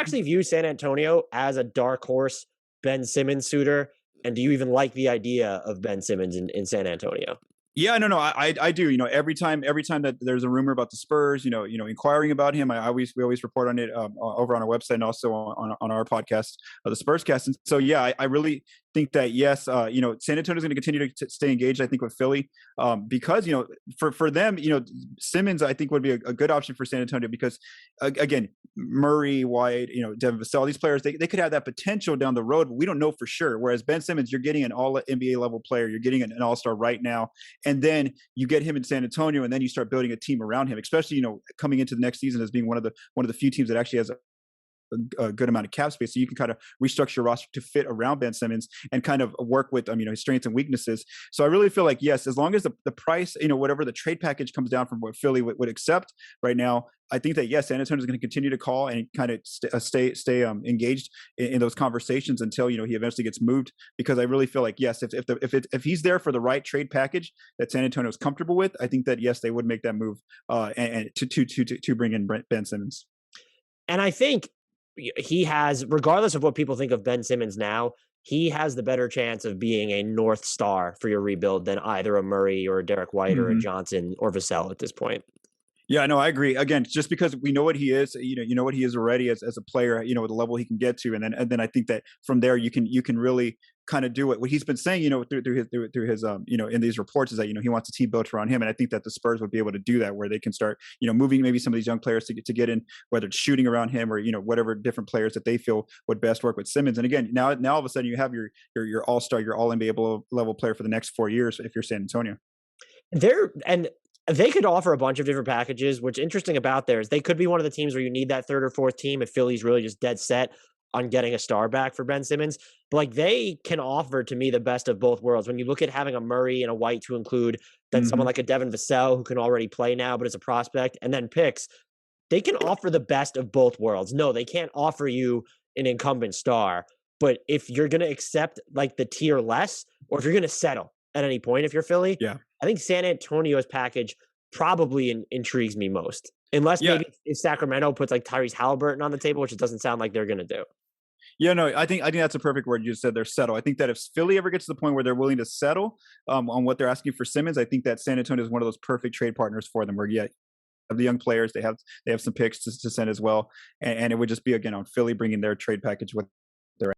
actually view San Antonio as a dark horse Ben Simmons suitor? And do you even like the idea of Ben Simmons in San Antonio? Yeah, no, I do. Every time that there's a rumor about the Spurs, inquiring about him, we always report on it over on our website and also on our podcast, the Spurs cast. And so, yeah, I really think that yes, San Antonio is going to continue to stay engaged. I think with Philly, because for them, Simmons I think would be a good option for San Antonio because again, Murray, White, Devin Vassell, these players they could have that potential down the road, but we don't know for sure. Whereas Ben Simmons, you're getting an all NBA level player, you're getting an all star right now. And then you get him in San Antonio, and then you start building a team around him. Especially, coming into the next season as being one of the few teams that actually has a good amount of cap space, so you can kind of restructure your roster to fit around Ben Simmons and kind of work with his strengths and weaknesses. So I really feel like yes, as long as the price, whatever the trade package comes down from what Philly would accept right now, I think that yes, San Antonio is going to continue to call and kind of stay engaged in those conversations until he eventually gets moved. Because I really feel like yes, if he's there for the right trade package that San Antonio is comfortable with, I think that yes, they would make that move and to bring in Ben Simmons. And I think he has, regardless of what people think of Ben Simmons now, he has the better chance of being a North Star for your rebuild than either a Murray or a Derek White or a Johnson or Vassell at this point. Yeah, no, I agree. Again, just because we know what he is, you know what he is already as a player, the level he can get to, and then I think that from there you can really kind of do it. What he's been saying, through his in these reports is that he wants a team built around him, and I think that the Spurs would be able to do that, where they can start moving maybe some of these young players to get in, whether it's shooting around him or whatever different players that they feel would best work with Simmons. And again, now all of a sudden you have your all star, your all NBA level player for the next 4 years if you're San Antonio. They could offer a bunch of different packages. What's interesting about there is they could be one of the teams where you need that third or fourth team if Philly's really just dead set on getting a star back for Ben Simmons. But like they can offer to me the best of both worlds. When you look at having a Murray and a White to include, then someone like a Devin Vassell who can already play now but is a prospect, and then picks, they can offer the best of both worlds. No, they can't offer you an incumbent star. But if you're going to accept like the tier less, or if you're going to settle at any point, if you're Philly, Yeah. I think San Antonio's package probably intrigues me most. Unless maybe if Sacramento puts like Tyrese Halliburton on the table, which it doesn't sound like they're going to do. Yeah, no, I think that's a perfect word. You just said they're settle. I think that if Philly ever gets to the point where they're willing to settle on what they're asking for Simmons, I think that San Antonio is one of those perfect trade partners for them. Where of the young players, they have some picks to send as well, and it would just be again on Philly bringing their trade package with